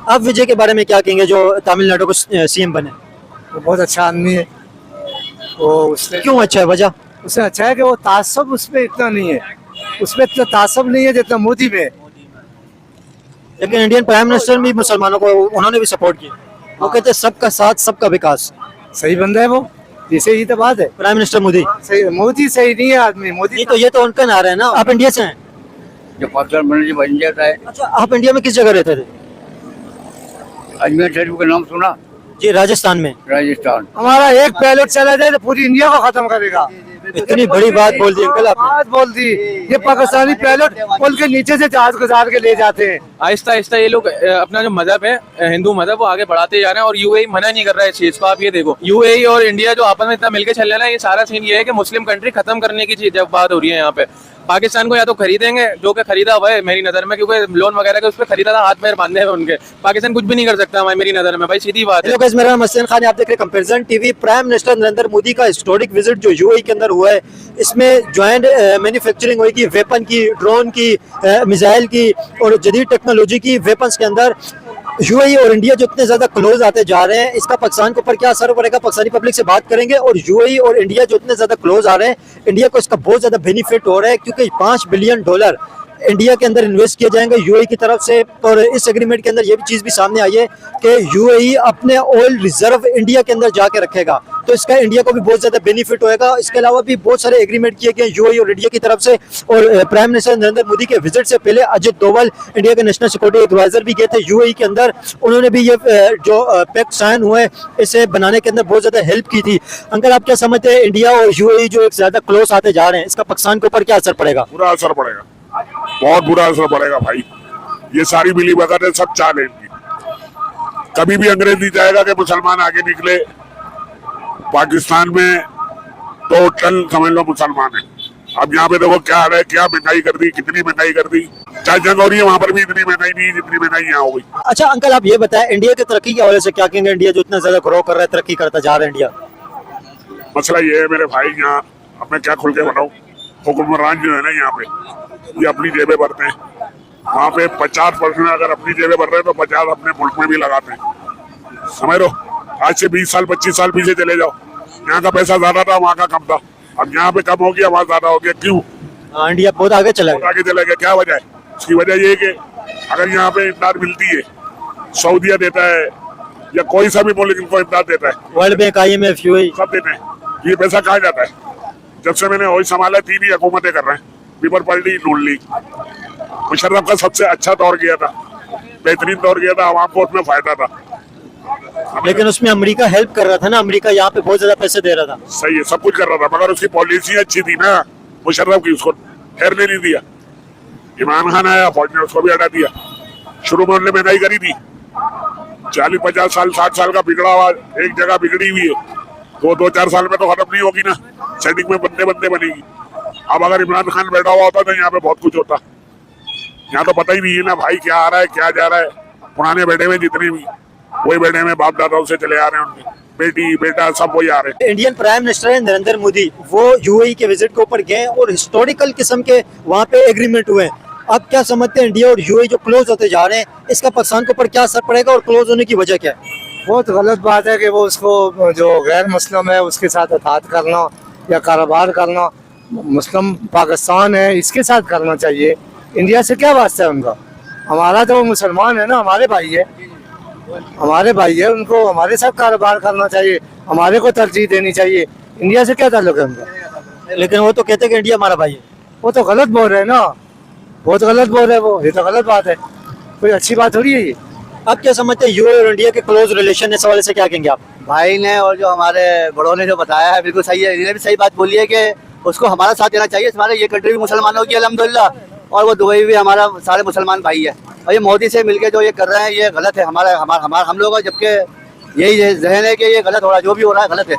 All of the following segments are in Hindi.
आप विजय के बारे में क्या कहेंगे जो तमिलनाडु को सीएम बने? वो बहुत अच्छा आदमी है। वो उससे क्यों अच्छा है, वजह? उससे अच्छा है कि वो तासब उसमें इतना नहीं है, उसमें इतना तासब नहीं है जितना मोदी में है। लेकिन इंडियन प्राइम मिनिस्टर भी मुसलमानों को उन्होंने भी सपोर्ट किया। वो कहते हैं सबका साथ सबका विकास। सही बंदा है वो, जिसे ही तो बात है। प्राइम मिनिस्टर मोदी सही, मोदी सही नहीं है आदमी। मोदी नहीं तो ये तो उनका नारा है ना। आप इंडिया से हैं? जो पाकिस्तान बन जाता है। अच्छा, आप इंडिया में किस जगह रहते थे? अजमेर शरीफ का नाम सुना? जी, राजस्थान में। राजस्थान। हमारा एक पायलट चला जाए तो पूरी इंडिया को खत्म करेगा। इतनी बड़ी बात बोल दी अंकल आपने। बात बोल दी। ये पाकिस्तानी पायलट पुल के नीचे से जहाज गुजार के ले जाते हैं। आहिस्ता आहिस्ता ये लोग अपना जो मजहब है, हिंदू मजहब, वो आगे बढ़ाते जा रहे हैं और यूएई मना नहीं कर रहा है इस चीज को। आप ये देखो, यूएई और इंडिया जो आपस में इतना मिलकर चल रहा है, ये सारा सीन ये है कि मुस्लिम कंट्री खत्म करने की चीज जब बात हो रही है यहाँ पे। पाकिस्तान को या तो खरीदेंगे, जो कि खरीदा हुआ है मेरी नजर में, क्योंकि लोन वगैरह के उस पर खरीदा था, हाथ पैर बांधे हैं उनके। पाकिस्तान कुछ भी नहीं कर सकता मेरी नजर में, भाई सीधी बात है। हेलो गाइस, मेरा नाम हसन खान है, आप देख रहे हैं comparison TV. Prime minister Narendra Modi का हिस्टोरिक विजिट जो यूएई के अंदर हुआ है, इसमें ज्वाइंट मैन्युफैक्चरिंग हुई, वेपन की, ड्रोन की, मिसाइल की और जदीद टेक्नोलॉजी की वेपन्स के अंदर। यूएई और इंडिया जो इतने ज्यादा क्लोज आते जा रहे हैं, इसका पाकिस्तान के ऊपर क्या असर पड़ेगा, पाकिस्तानी पब्लिक से बात करेंगे। और यूएई और इंडिया जो इतने ज्यादा क्लोज आ रहे हैं, इंडिया को इसका बहुत ज्यादा बेनिफिट हो रहा है, क्योंकि $5 बिलियन इंडिया के अंदर इन्वेस्ट किए जाएंगे यूएई की तरफ से। और इस एग्रीमेंट के अंदर ये भी चीज भी सामने आई है कि यूएई अपने ऑयल रिजर्व इंडिया के अंदर जाके रखेगा, तो इसका इंडिया को भी बहुत ज्यादा बेनिफिट होएगा। इसके अलावा भी बहुत सारे एग्रीमेंट किए गए यूएई और इंडिया की तरफ से। और प्राइम मिनिस्टर नरेंद्र मोदी के विजिट से पहले अजित डोभाल, इंडिया के नेशनल सिक्योरिटी एडवाइजर, भी गए थे यूएई के अंदर। उन्होंने भी ये जो पैक्ट साइन हुआ है, इसे बनाने के अंदर बहुत ज्यादा हेल्प की थी। अंकल, आप क्या समझते हैं, इंडिया और यूएई जो एक ज्यादा क्लोज आते जा रहे हैं, इसका पाकिस्तान के ऊपर क्या असर पड़ेगा? बुरा असर पड़ेगा, बहुत बुरा असर पड़ेगा भाई। ये सारी मिली भगत है, सब चाल है इनकी। कभी भी अंग्रेज नहीं चाहेगा कि मुसलमान आगे निकले। पाकिस्तान में टोटल समझ लो मुसलमान है। अब यहाँ पे देखो क्या हाल है, क्या महंगाई कर दी, कितनी महंगाई कर दी। चाहे जंग हो रही है, वहां पर भी इतनी महंगाई नहीं जितनी महंगाई यहाँ हो गई। अच्छा अंकल, आप ये बताएं, इंडिया की तरक्की के हवाले से क्या कहेंगे? इंडिया जो इतना ज्यादा ग्रो कर रहा है, तरक्की करता जा रहा है इंडिया, मसला ये है मेरे भाई, यहाँ अब मैं क्या खुल के बताऊँ, हुक्मरान जो है ना यहाँ पे, ये अपनी जेबें भरते हैं। वहाँ पे 50% अगर अपनी जेबें भर रहे हैं तो 50 अपने मुल्क में भी लगाते हैं। समझ लो, आज से 20 साल 25 साल पीछे चले जाओ, यहाँ का पैसा ज्यादा था, वहाँ का कम था। अब यहाँ पे कम हो गया, वहाँ ज्यादा हो गया। क्यों? इंडिया बहुत आगे चला गया। आगे चला गया, क्या वजह है? इसकी वजह ये है कि अगर यहाँ पे इमदाद मिलती है, सऊदीया देता है या कोई सा भी मुल्क इनको इमदाद देता है, वर्ल्ड बैंक, IMF, यूएई सब देते हैं, ये पैसा कहाँ जाता है? जब से मैंने वही संभाला, 3 ही हुकूमतें कर रहे हैं, पीपल पार्टी, नून लीग। मुशर्रफ का सबसे अच्छा दौर गया था, बेहतरीन दौर गया था, आवाम को उसमें फायदा था। लेकिन उसमें अमेरिका हेल्प कर रहा था ना, अमेरिका यहाँ पे बहुत ज्यादा पैसे दे रहा था। सही है, सब कुछ कर रहा था, मगर उसकी पॉलिसी अच्छी थी ना मुशर्रफ की, उसको ठहरने नहीं दिया। इमरान खान आया, फौज ने उसको भी हटा दिया। शुरू में उन्होंने महंगाई करी थी, 40 50 साल 60 साल का बिगड़ा हुआ एक जगह बिगड़ी हुई है, तो 2-4 साल में तो खत्म नहीं होगी ना, सेटिंग में बंदे बंदे बनेगी। अब अगर इमरान खान बैठा हुआ होता तो यहाँ पे बहुत कुछ होता। यहाँ तो पता ही नहीं है ना भाई, क्या आ रहा है क्या जा रहा है। पुराने बैठे हुए जितने भी, वही बैठे हुए बाप दादाओं से चले आ रहे हैं, उनके बेटी बेटा सब वही आ रहे हैं। इंडियन प्राइम मिनिस्टर है नरेंद्र मोदी, वो यूएई के विजिट के ऊपर गए और हिस्टोरिकल किस्म के वहाँ पे एग्रीमेंट हुए। अब क्या समझते हैं, इंडिया और यूएई जो क्लोज होते जा रहे हैं, इसका पाकिस्तान के ऊपर क्या असर पड़ेगा और क्लोज होने की वजह क्या है? बहुत गलत बात है कि वो उसको, जो गैर मुस्लिम है उसके साथ अताअत करना या कारोबार करना। मुस्लिम पाकिस्तान है, इसके साथ करना चाहिए। इंडिया से क्या वास्ता है उनका? हमारा तो मुसलमान है ना, हमारे भाई है, हमारे भाई है, उनको हमारे साथ कारोबार करना चाहिए, हमारे को तरजीह देनी चाहिए। इंडिया से क्या ताल्लुक है उनका? लेकिन वो तो कहते हैं कि इंडिया हमारा भाई है। वो तो गलत बोल रहे हैं ना, बहुत गलत बोल रहे हैं वो, ये तो गलत बात है, कोई अच्छी बात हो रही है ये। आप क्या समझते हैं, यूएई और इंडिया के क्लोज रिलेशन है, इस हवाले से क्या कहेंगे आप? भाई ने और जो हमारे बड़ों ने जो बताया है बिल्कुल सही है। इन्होंने भी सही बात बोली है कि उसको हमारा साथ देना चाहिए। हमारे ये कंट्री भी मुसलमानों की अल्हम्दुलिल्लाह, और वो दुबई भी हमारा सारे मुसलमान भाई है। और ये मोदी से मिलके जो ये कर रहे हैं, ये गलत है हम लोग, जबकि यही जहन है कि ये गलत हो रहा है, जो भी हो रहा है गलत है।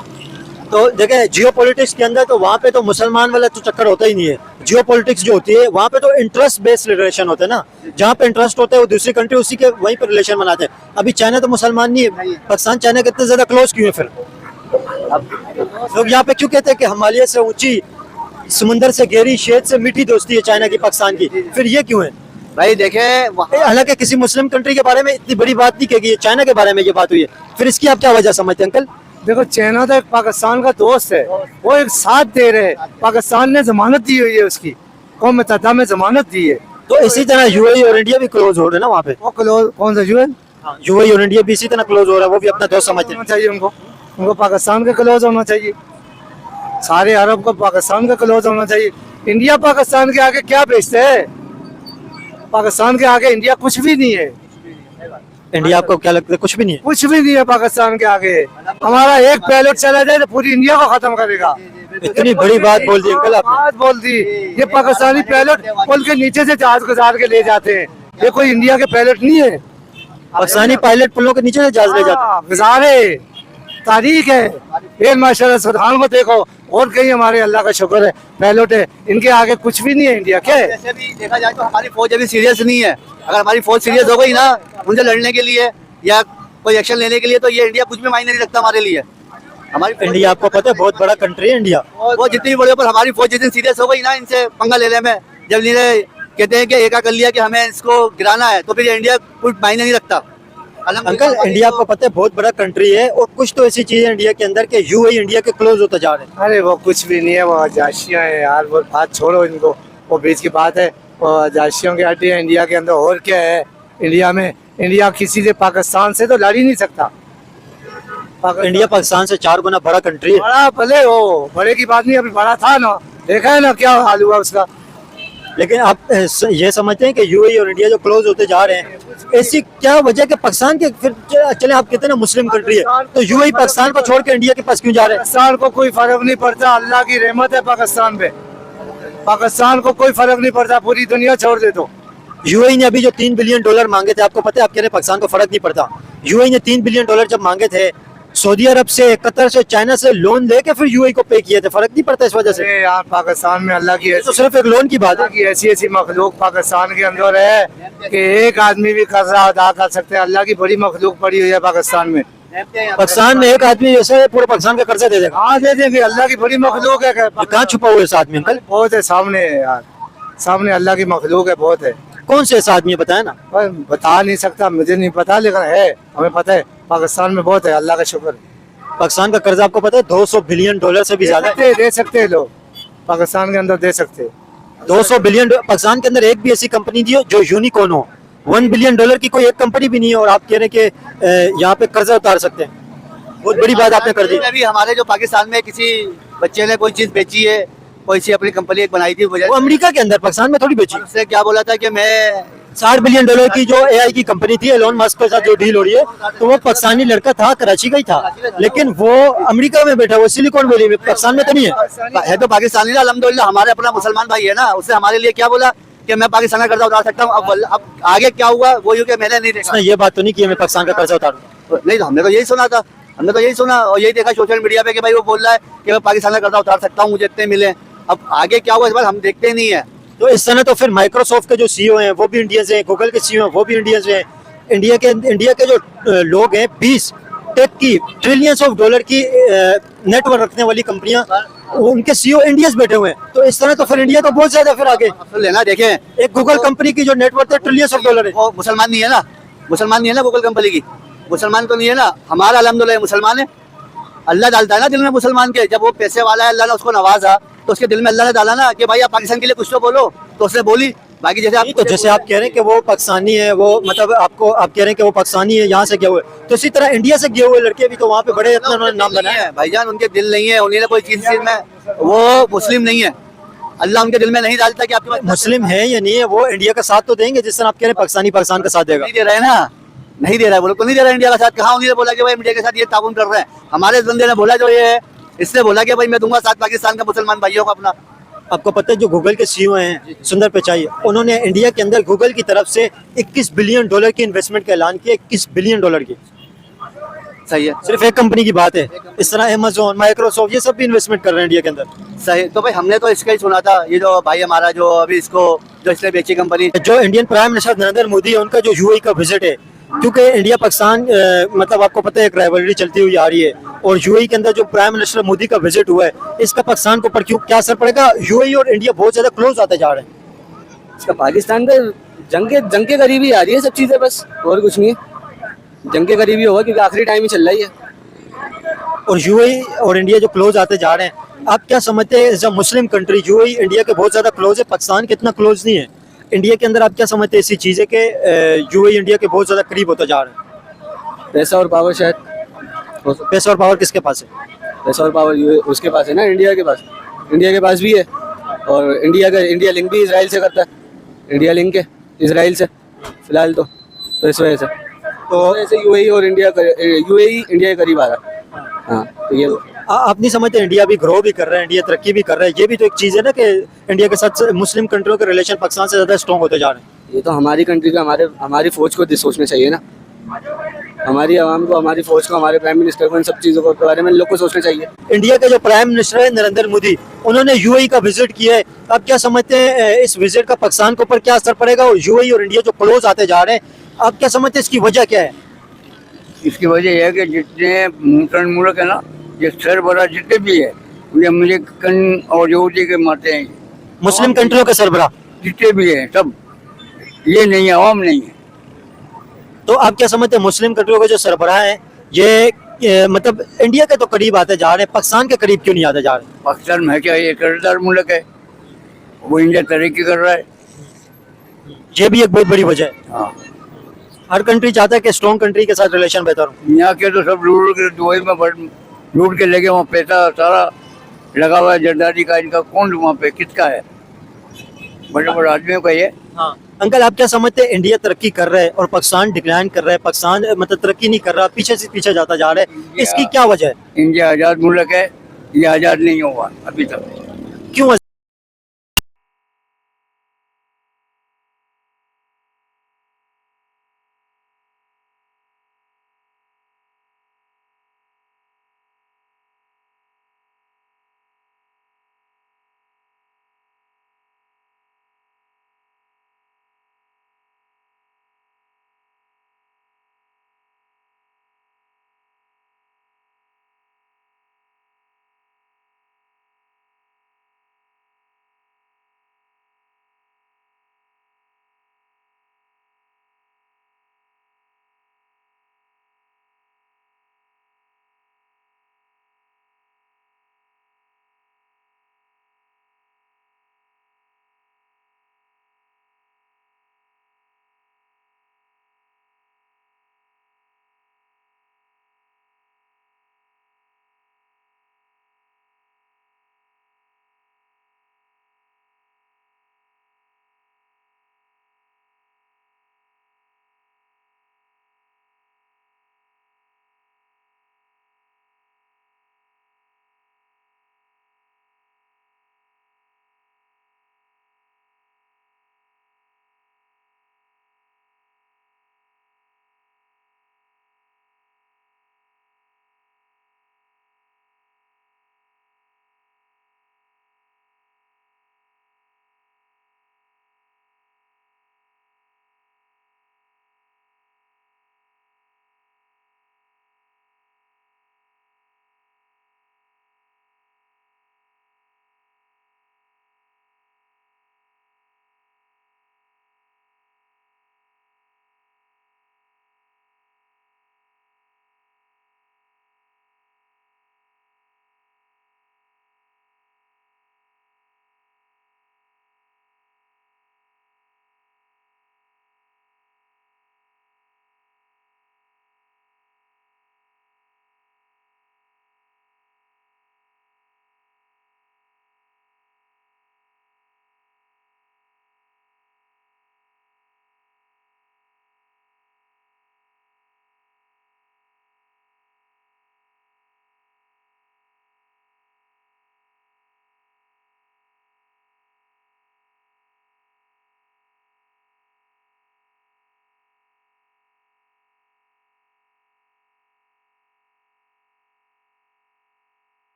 तो देखें, जियो पॉलिटिक्स के अंदर तो वहाँ पे तो मुसलमान वाला तो चक्कर होता ही नहीं है। जियो पॉलिटिक्स जो होती है, वहाँ पे तो इंटरेस्ट बेस्ड रिलेशन होते हैं ना, जहाँ पे इंटरेस्ट होता है वो दूसरी कंट्री उसी के वहीं पे रिलेशन बनाते हैं। अभी चाइना तो मुसलमान नहीं है, पाकिस्तान चाइना के इतने ज्यादा क्लोज क्यों है? फिर लोग यहाँ पे क्यों कहते हैं कि हिमालय से ऊंची, समुंदर से गहरी, शेद से मीठी दोस्ती है चाइना की पाकिस्तान की, फिर ये क्यों है? भाई देखे हालांकि किसी मुस्लिम कंट्री के बारे में इतनी बड़ी बात नहीं कही, चाइना के बारे में ये बात हुई है, फिर इसकी आप क्या वजह समझते हैं अंकल? देखो चाइना तो एक पाकिस्तान का दोस्त है, वो एक साथ दे रहे हैं। पाकिस्तान ने जमानत दी हुई है, उसकी कौम मुत्तहिदा में जमानत दी है। तो इसी तरह यूएई और इंडिया भी क्लोज हो रहे हैं ना वहाँ पे। वो क्लोज कौन सा यूएन? यूएई और इंडिया भी इसी तरह क्लोज हो रहा है, वो भी अपना दोस्त समझते होना हैं। चाहिए उनको पाकिस्तान के क्लोज होना चाहिए। सारे अरब को पाकिस्तान का क्लोज होना चाहिए। इंडिया पाकिस्तान के आगे क्या बेचते है? पाकिस्तान के आगे इंडिया कुछ भी नहीं है। इंडिया आपको क्या लगता है? कुछ भी नहीं है। कुछ भी नहीं है पाकिस्तान के आगे। हमारा एक पायलट चला जाए तो पूरी इंडिया को खत्म करेगा। इतनी बड़ी बात बोल दी अंकल आपने। बात बोल दी। ये पाकिस्तानी पायलट पुल के नीचे से जहाज गुजार के ले जाते हैं। ये कोई इंडिया के पायलट नहीं है। पाकिस्तानी पायलट पुलों के नीचे से जहाज ले जाते हैं। गुजारे तारीख है। एयर मार्शल सुल्तान को देखो, और कहीं हमारे अल्लाह का शुक्र है पायलट है, इनके आगे कुछ भी नहीं है इंडिया के। जैसे भी देखा जाए तो हमारी फौज अभी सीरियस नहीं है। अगर हमारी फौज सीरियस हो गई ना उनसे लड़ने के लिए या कोई एक्शन लेने के लिए, तो ये इंडिया कुछ भी मायने नहीं रखता हमारे लिए। हमारी इंडिया आपको पता है बहुत बड़ा कंट्री है इंडिया। वो जितनी बड़े पर हमारी फौज जितनी सीरियस हो गई ना इनसे पंगा लेने में, जब इन्हें कहते हैं कि एका कर लिया कि हमें इसको गिराना है, तो फिर इंडिया कुछ मायने नहीं रखता। अंकल इंडिया आपको पता है बहुत बड़ा कंट्री है, और कुछ तो ऐसी चीज है इंडिया के अंदर के यूएई इंडिया के क्लोज होता जा रहे हैं। अरे वो कुछ भी नहीं है, वो आजाशियाँ है यार। वो बात छोड़ो इनको, वो बीच की बात है। वो आजाशियों की हड्डी है इंडिया के अंदर। और क्या है इंडिया में? इंडिया किसी से पाकिस्तान से तो लड़ ही नहीं सकता। इंडिया पाकिस्तान से 4 गुना बड़ा कंट्री है। बड़ा भले हो, बड़े की बात नहीं, अभी बड़ा था ना, देखा है ना क्या हाल हुआ उसका। लेकिन आप ये समझते हैं कि यूएई और इंडिया जो क्लोज होते जा रहे हैं, ऐसी क्या वजह कि पाकिस्तान के फिर चले आप कहते हैं ना मुस्लिम कंट्री है, तो यूएई पाकिस्तान को छोड़ के इंडिया के पास क्यों जा रहे हैं? पाकिस्तान को कोई फर्क नहीं पड़ता, अल्लाह की रहमत है पाकिस्तान पे। पाकिस्तान को कोई फर्क नहीं पड़ता, पूरी दुनिया छोड़ दे दो। यूएई ने अभी जो $3 बिलियन मांगे थे, आपको पता है, आप कह रहे हैं पाकिस्तान को फर्क नहीं पड़ता। यूएई ने $3 बिलियन जब मांगे थे, सऊदी अरब से, कतर से, चाइना से लोन लेके फिर यूएई को पे किए थे, फर्क नहीं पड़ता इस वजह से? अरे यार पाकिस्तान में अल्लाह की तो सिर्फ एक लोन की बात है कि ऐसी ऐसी मखलूक पाकिस्तान के अंदर है कि एक आदमी भी कर्जा अदा कर सकते हैं। अल्लाह की बड़ी मखलूक पड़ी हुई है पाकिस्तान में। पाकिस्तान में एक आदमी जैसे पूरे पाकिस्तान का कर्जा दे देगा। हाँ दे देंगे, अल्लाह की बड़ी मखलूक है। कहाँ छुपा हुआ है इस आदमी अंकल? बहुत है सामने है यार, सामने अल्लाह की मखलूक है, बहुत है। कौन से ऐसा आदमी है बताया ना? पर बता नहीं सकता, मुझे नहीं पता, लेकिन है, हमें पता है पाकिस्तान में बहुत है, अल्लाह का शुक्र। पाकिस्तान का कर्जा आपको पता है $200 बिलियन से भी ज्यादा है। दे सकते हैं लोग, पाकिस्तान के अंदर दे सकते हैं। 200 बिलियन। पाकिस्तान के अंदर एक भी ऐसी कंपनी थी जो यूनिकॉर्न हो। $1 बिलियन की कोई एक कंपनी भी नहीं है, और आप कह रहे हैं कि यहाँ पे कर्जा उतार सकते हैं। बहुत बड़ी बात आपने कर दी। अभी हमारे जो पाकिस्तान में किसी बच्चे ने कोई चीज बेची है, कोई सी अपनी कंपनी एक बनाई थी, वो अमेरिका के अंदर, पाकिस्तान में थोड़ी बेची। उसने क्या बोला था कि मैं $60 बिलियन की जो एआई की कंपनी थी, एलोन मस्क के साथ जो डील हो रही है, तो वो पाकिस्तानी लड़का था, कराची का ही था, लेकिन वो अमेरिका में बैठा, वो सिलिकॉन वैली में, पाकिस्तान में तो नहीं है। तो पाकिस्तानी ना, अल्हम्दुलिल्लाह हमारे अपना मुसलमान भाई है ना, उसने हमारे लिए क्या बोला कि मैं पाकिस्तान का कर्जा उतार सकता हूँ। अब आगे क्या हुआ वो यूँ कि मैंने नहीं देखा। उसने ये बात तो नहीं की मैं पाकिस्तान का कर्जा उतारूंगा। नहीं, तो हमने तो यही सुना था, हमने तो यही सुना और यही देखा सोशल मीडिया पे कि भाई वो बोल रहा है कि मैं पाकिस्तान का कर्जा उतार सकता हूँ, मुझे इतने मिले। अब आगे क्या हुआ इस बार हम देखते ही नहीं है। तो इस तरह तो फिर माइक्रोसॉफ्ट के जो सीईओ हैं वो भी इंडियंस हैं, गूगल के सीईओ हैं वो भी इंडियंस हैं। इंडिया के जो लोग हैं 20 टेक की ट्रिलियंस ऑफ डॉलर की नेटवर्क रखने वाली कंपनियां, उनके सीईओ इंडियंस बैठे हुए हैं। तो इस तरह तो फिर इंडिया तो बहुत ज्यादा फिर आगे तो लेना देखें, एक गूगल कंपनी की जो नेटवर्क है ट्रिलियंस ऑफ डॉलर है। वो मुसलमान नहीं है ना, मुसलमान नहीं है ना गूगल कंपनी की, मुसलमान तो नहीं है ना। हमारा अल्हम्दुलिल्लाह मुसलमान है, अल्लाह डालता है ना दिल में मुसलमान के। जब वो पैसे वाला है, अल्लाह ने उसको नवाजा, तो उसके दिल में अल्लाह ने डाला ना कि भाई आप पाकिस्तान के लिए कुछ तो बोलो, तो उसने बोली। बाकी जैसे आप तो जैसे आप कह रहे हैं कि वो पाकिस्तानी है, वो मतलब आप कह रहे हैं कि वो पाकिस्तानी है, यहाँ से गए हुए, तो इसी तरह इंडिया से गए हुए लड़के भी तो वहाँ पे बड़े इतना उन्होंने नाम बनाया है। भाईजान उनके दिल नहीं है, उन्हें कोई चीज में, वो मुस्लिम नहीं है, अल्लाह उनके दिल में नहीं डालता कि आपके पास मुस्लिम है या नहीं है, वो इंडिया का साथ तो देंगे, जिस तरह आप कह रहे हैं पाकिस्तानी पाकिस्तान का साथ देगा। नहीं दे रहे हैं ना, नहीं दे रहा है, बोलो तो नहीं दे रहा है इंडिया का साथ। कहाँ उन्होंने बोला कि भाई इंडिया के साथ ये ताउन कर रहे हैं? हमारे बंदे ने बोला जो ये है, इसने बोला कि भाई मैं दूंगा साथ पाकिस्तान का मुसलमान भाइयों को अपना। आपको पता है जो गूगल के सीईओ हैं सुंदर पिचाई, उन्होंने इंडिया के अंदर गूगल की तरफ से $21 बिलियन की इन्वेस्टमेंट का ऐलान किया। $21 बिलियन की सही है, सिर्फ एक कंपनी की बात है। इस तरह अमेज़न, माइक्रोसॉफ्ट ये सब भी इन्वेस्टमेंट कर रहे हैं इंडिया के अंदर। सही। तो भाई हमने तो इसका ही सुना था, ये जो भाई हमारा जो अभी इसको जो इसने बेची कंपनी, जो Indian prime minister Narendra Modi है, उनका जो यूएई का विजिट है, क्योंकि इंडिया पाकिस्तान मतलब आपको पता है एक राइवलरी चलती हुई आ रही है, और यूएई के अंदर जो प्राइम मिनिस्टर मोदी का विजिट हुआ है, इसका पाकिस्तान के ऊपर क्यों क्या असर पड़ेगा? यूएई और इंडिया बहुत ज्यादा क्लोज आते जा रहे हैं। इसका पाकिस्तान पे जंग के करीब ही आ रही है सब चीजें, बस और कुछ नहीं है। जंग के करीब ही होगा क्योंकि आखिरी टाइम ही चल रही है। और यूएई और इंडिया जो क्लोज आते जा रहे हैं, आप क्या समझते हैं as a Muslim country UAE India के बहुत ज्यादा क्लोज है, पाकिस्तान के इतना क्लोज नहीं है। इंडिया के अंदर आप क्या समझते हैं ऐसी चीज है कि यूएई इंडिया के बहुत ज्यादा करीब होता जा रहा है। पैसा और पावर शायद, पैसा और पावर किसके पास है? पैसा और पावर उसके पास है ना, इंडिया के पास भी है। और इंडिया लिंक भी इसराइल से करता है, इंडिया लिंक है इसराइल से फिलहाल तो इस वजह से ऐसे यूएई और यूएई इंडिया के करीब आ रहा है। हाँ, तो ये आप नहीं समझते इंडिया भी ग्रो भी कर रहा है, इंडिया तरक्की भी कर रहा है, ये भी तो एक चीज है ना कि इंडिया के साथ मुस्लिम कंट्रियों के रिलेशन पाकिस्तान से ज्यादा स्ट्रॉन्ग होते जा रहे हैं। ये तो हमारी कंट्री का हमारी फौज को सोचना चाहिए ना, हमारी आवाम को, हमारी फौज को, हमारे प्राइम मिनिस्टर को, इन सब चीज़ों के बारे में लोग को सोचना चाहिए। इंडिया के जो प्राइम मिनिस्टर है नरेंद्र मोदी, उन्होंने यूएई का विजिट किया है। आप क्या समझते हैं इस विजिट का पाकिस्तान के ऊपर क्या असर पड़ेगा? और यूएई और इंडिया जो क्लोज आते जा रहे हैं, आप क्या समझते हैं इसकी वजह क्या है? इसकी वजह यह है कि जितने मुसलमान मुल्क है ना, ये सरबराह जितने भी है, ये अमेरिकन और यहूदी के मारते हैं। मुस्लिम कंट्रियों के सरबराह जितने भी है सब, ये नहीं है, आवाम नहीं है। तो आप क्या समझते हैं मुस्लिम कंट्रियों के जो सरबराह हैं ये मतलब इंडिया के तो करीब आते जा रहे हैं, पाकिस्तान के करीब क्यों नहीं आते जा रहे? पाकिस्तान में क्या ये कर्जदार मुल्क है, वो इंडिया तरक्की कर रहा है। ये भी एक बहुत बड़ी वजह है। हाँ, हर कंट्री चाहता है कि स्ट्रॉन्ग कंट्री के साथ रिलेशन बेहतर हो। यहाँ के तो सब लूट के दुबई में लूट के लेके, वहाँ पैसा सारा लगा हुआ है जरदारी का, इनका कौन वहाँ पे किसका है? बड़े बड़े आदमियों का ये। हाँ अंकल, आप क्या समझते हैं इंडिया तरक्की कर रहा है और पाकिस्तान डिक्लाइन कर रहा है, पाकिस्तान मतलब तरक्की नहीं कर रहा, पीछे से पीछे जाता जा रहा है, इसकी क्या वजह है? इंडिया आज़ाद मुल्क है, ये आज़ाद नहीं हुआ अभी तक। क्यों